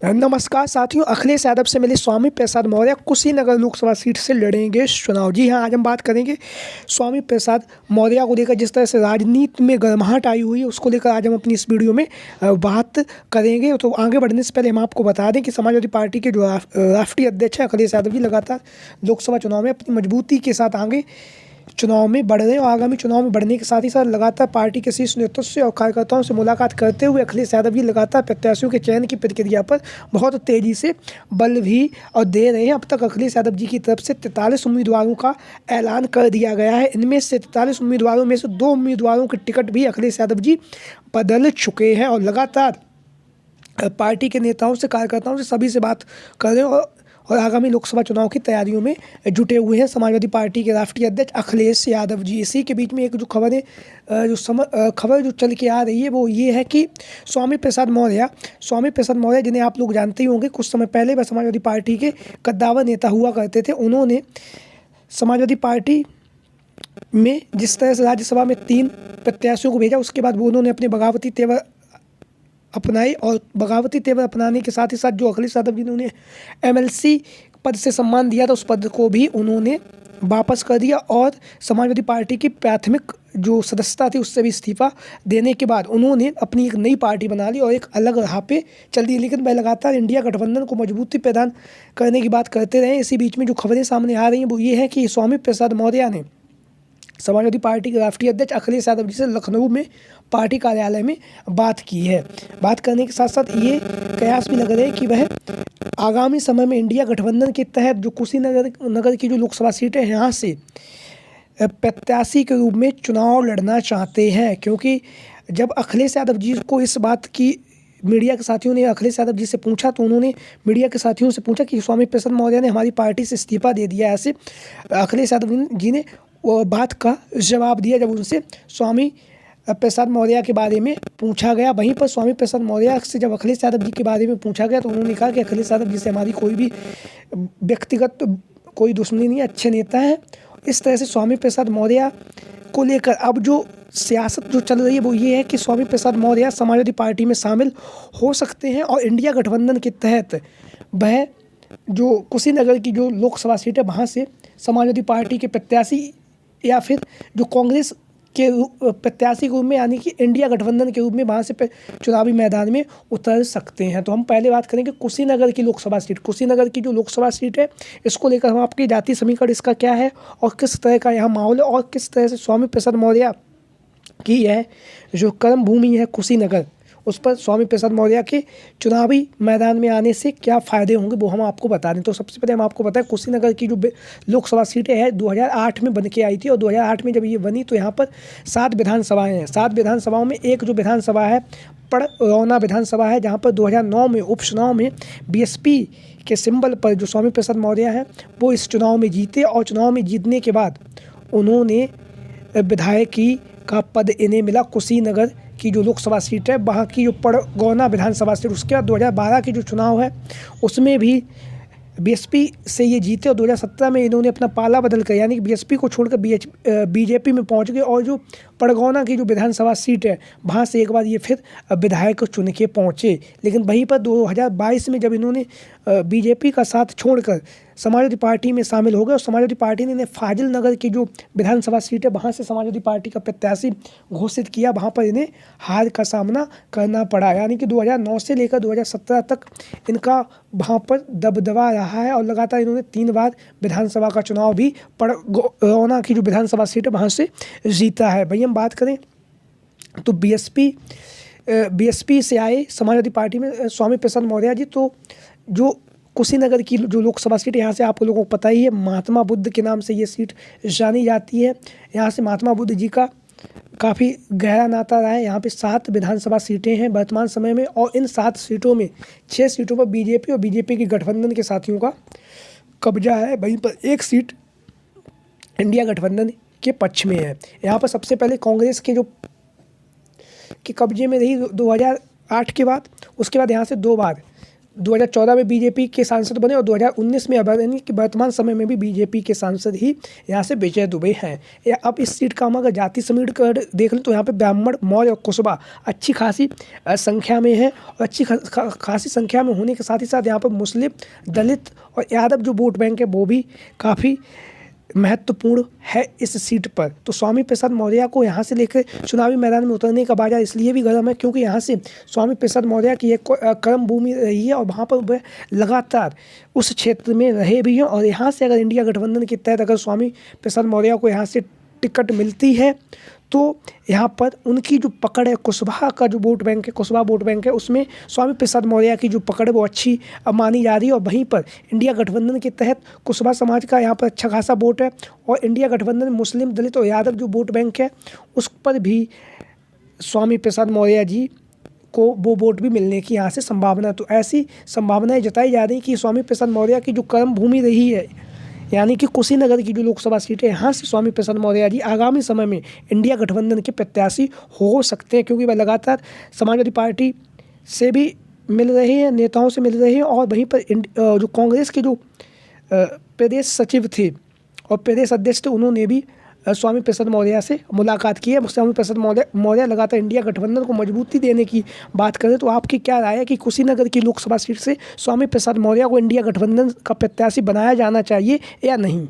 नमस्कार साथियों, अखिलेश यादव से मिले स्वामी प्रसाद मौर्य कुशीनगर लोकसभा सीट से लड़ेंगे चुनाव। जी हां, आज हम बात करेंगे स्वामी प्रसाद मौर्य को लेकर। जिस तरह से राजनीति में गर्माहट आई हुई है, उसको लेकर आज हम अपनी इस वीडियो में बात करेंगे। तो आगे बढ़ने से पहले हम आपको बता दें कि समाजवादी पार्टी के जो राष्ट्रीय अध्यक्ष हैं अखिलेश यादव जी, लगातार लोकसभा चुनाव में अपनी मजबूती के साथ आगे चुनाव में बढ़ रहे हैं। और आगामी चुनाव में बढ़ने के साथ ही साथ लगातार पार्टी के शीर्ष नेतृत्व से और कार्यकर्ताओं से मुलाकात करते हुए अखिलेश यादव जी लगातार प्रत्याशियों के चयन की प्रक्रिया पर बहुत तेज़ी से बल भी और दे रहे हैं। अब तक अखिलेश यादव जी की तरफ से 43 उम्मीदवारों का ऐलान कर दिया गया है। इनमें से 43 उम्मीदवारों में से 2 उम्मीदवारों के टिकट भी अखिलेश यादव जी बदल चुके हैं और लगातार पार्टी के नेताओं से, कार्यकर्ताओं से, सभी से बात कर रहे हैं और आगामी लोकसभा चुनाव की तैयारियों में जुटे हुए हैं समाजवादी पार्टी के राष्ट्रीय अध्यक्ष अखिलेश यादव जी। इसी के बीच में एक जो खबर जो चल के आ रही है वो ये है कि स्वामी प्रसाद मौर्य जिन्हें आप लोग जानते ही होंगे, कुछ समय पहले वह समाजवादी पार्टी के कद्दावर नेता हुआ करते थे। उन्होंने समाजवादी पार्टी में जिस तरह से राज्यसभा में 3 प्रत्याशियों को भेजा, उसके बाद वो उन्होंने अपने बगावती तेवर अपनाई और बगावती तेवर अपनाने के साथ ही साथ जो अखिलेश यादव जी ने उन्हें एमएलसी पद से सम्मान दिया था, उस पद को भी उन्होंने वापस कर दिया और समाजवादी पार्टी की प्राथमिक जो सदस्यता थी उससे भी इस्तीफा देने के बाद उन्होंने अपनी एक नई पार्टी बना ली और एक अलग राह पे चल दी। लेकिन वह लगातार इंडिया गठबंधन को मजबूती प्रदान करने की बात करते रहे। इसी बीच में जो खबरें सामने आ रही हैं वो ये है कि स्वामी प्रसाद मौर्य ने समाजवादी पार्टी के राष्ट्रीय अध्यक्ष अखिलेश यादव जी से लखनऊ में पार्टी कार्यालय में बात की है। बात करने के साथ साथ ये कयास भी लग रहे हैं कि वह आगामी समय में इंडिया गठबंधन के तहत जो कुशीनगर की जो लोकसभा सीटें हैं, यहाँ से प्रत्याशी के रूप में चुनाव लड़ना चाहते हैं। क्योंकि जब अखिलेश यादव जी को इस बात की मीडिया के साथियों ने अखिलेश यादव जी से पूछा, तो उन्होंने मीडिया के साथियों से पूछा कि स्वामी प्रसाद मौर्य ने हमारी पार्टी से इस्तीफा दे दिया। ऐसे अखिलेश यादव जी ने वो बात का जवाब दिया जब उनसे स्वामी प्रसाद मौर्य के बारे में पूछा गया। वहीं पर स्वामी प्रसाद मौर्य से जब अखिलेश यादव जी के बारे में पूछा गया तो उन्होंने कहा कि अखिलेश यादव जी से हमारी कोई भी व्यक्तिगत कोई दुश्मनी नहीं है, अच्छे नेता हैं। इस तरह से स्वामी प्रसाद मौर्य को लेकर अब जो सियासत जो चल रही है वो ये है कि स्वामी प्रसाद मौर्य समाजवादी पार्टी में शामिल हो सकते हैं और इंडिया गठबंधन के तहत वह जो कुशीनगर की जो लोकसभा सीट है वहाँ से समाजवादी पार्टी के प्रत्याशी या फिर जो कांग्रेस के प्रत्याशी के रूप में, यानी कि इंडिया गठबंधन के रूप में वहाँ से चुनावी मैदान में उतर सकते हैं। तो हम पहले बात करेंगे कुशीनगर की लोकसभा सीट। कुशीनगर की जो लोकसभा सीट है, इसको लेकर हम आपकी जाति समीकरण इसका क्या है और किस तरह का यहाँ माहौल है और किस तरह से स्वामी प्रसाद मौर्य की यह जो कर्म भूमि है कुशीनगर, उस पर स्वामी प्रसाद मौर्य के चुनावी मैदान में आने से क्या फ़ायदे होंगे वो हम आपको बता दें। तो सबसे पहले हम आपको बताएं, कुशीनगर की जो लोकसभा सीटें हैं 2008 में बन के आई थी और 2008 में जब ये बनी तो यहाँ पर 7 विधानसभाएं हैं। 7 विधानसभाओं में एक जो विधानसभा है पड़रौना विधानसभा है, जहाँ पर 2009 में उपचुनाव में बीएसपी के सिंबल पर जो स्वामी प्रसाद मौर्य हैं वो इस चुनाव में जीते और चुनाव में जीतने के बाद उन्होंने विधायकी का पद इन्हें मिला। कुशीनगर की जो लोकसभा सीट है वहाँ की जो पड़रौना विधानसभा सीट, उसके बाद 2012 की जो चुनाव है उसमें भी बीएसपी से ये जीते और 2017 में इन्होंने अपना पाला बदल कर, यानी कि बीएसपी को छोड़कर बीजेपी में पहुंच गए और जो पड़रौना की जो विधानसभा सीट है वहाँ से एक बार ये फिर विधायक चुन के पहुँचे। लेकिन वहीं पर 2022 में जब इन्होंने बीजेपी का साथ छोड़कर समाजवादी पार्टी में शामिल हो गए और समाजवादी पार्टी ने फाजिल नगर की जो विधानसभा सीट है वहाँ से समाजवादी पार्टी का प्रत्याशी घोषित किया, वहाँ पर इन्हें हार का सामना करना पड़ा। यानी कि 2009 से लेकर 2017 तक इनका वहाँ पर दबदबा रहा है और लगातार इन्होंने 3 बार विधानसभा का चुनाव भी पड़रौना की जो विधानसभा सीट है वहाँ से जीता है। भाई हम बात करें तो बीएसपी से आए समाजवादी पार्टी में स्वामी प्रसाद मौर्य जी, तो जो कुशीनगर की जो लोकसभा सीट है यहाँ से आप लोगों को पता ही है, महात्मा बुद्ध के नाम से ये सीट जानी जाती है। यहाँ से महात्मा बुद्ध जी का काफ़ी गहरा नाता रहा है। यहाँ पे 7 विधानसभा सीटें हैं वर्तमान समय में और इन 7 सीटों में 6 सीटों पर बीजेपी और बीजेपी के गठबंधन के साथियों का कब्जा है। वहीं पर 1 सीट इंडिया गठबंधन के पक्ष में है। यहाँ पर सबसे पहले कांग्रेस के कब्जे में रही 2008 के बाद, उसके बाद यहाँ से 2 बार 2014 में बीजेपी के सांसद बने और 2019 में अब यानी कि वर्तमान समय में भी बीजेपी के सांसद ही यहाँ से विजय दुबे हैं। या अब इस सीट का हम अगर जाति समीट कर देख लें तो यहाँ पे ब्राह्मण, मौर्य और कुशवा अच्छी खासी संख्या में है और अच्छी खासी संख्या में होने के साथ ही साथ यहाँ पर मुस्लिम, दलित और यादव जो वोट बैंक है वो भी काफ़ी महत्वपूर्ण है इस सीट पर। तो स्वामी प्रसाद मौर्य को यहाँ से लेकर चुनावी मैदान में उतरने का बाजार इसलिए भी गर्म है क्योंकि यहाँ से स्वामी प्रसाद मौर्य की एक कर्म भूमि रही है और वहाँ पर वह लगातार उस क्षेत्र में रहे भी हैं। और यहाँ से अगर इंडिया गठबंधन के तहत अगर स्वामी प्रसाद मौर्य को यहाँ से टिकट मिलती है तो यहाँ पर उनकी जो पकड़ है, कुशवाहा का जो वोट बैंक है, कुशवाहा वोट बैंक है, उसमें स्वामी प्रसाद मौर्य की जो पकड़ है वो अच्छी मानी जा रही है। और वहीं पर इंडिया गठबंधन के तहत कुशवाहा समाज का यहाँ पर अच्छा खासा वोट है और इंडिया गठबंधन में मुस्लिम, दलित और यादव जो वोट बैंक है उस पर भी स्वामी प्रसाद मौर्य जी को वो वोट भी मिलने की यहाँ से संभावना। तो ऐसी संभावनाएं जताई जा रही कि स्वामी प्रसाद मौर्य की जो कर्म भूमि रही है यानी कि कुशीनगर की जो लोकसभा सीट है यहाँ से स्वामी प्रसाद मौर्य जी आगामी समय में इंडिया गठबंधन के प्रत्याशी हो सकते हैं क्योंकि वह लगातार समाजवादी पार्टी से भी मिल रहे हैं, नेताओं से मिल रहे हैं और वहीं पर जो कांग्रेस के जो प्रदेश सचिव थे और प्रदेश अध्यक्ष थे उन्होंने भी स्वामी प्रसाद मौर्य से मुलाकात की है। स्वामी प्रसाद मौर्य लगातार इंडिया गठबंधन को मजबूती देने की बात करें तो आपकी क्या राय है कि कुशीनगर की लोकसभा सीट से स्वामी प्रसाद मौर्य को इंडिया गठबंधन का प्रत्याशी बनाया जाना चाहिए या नहीं?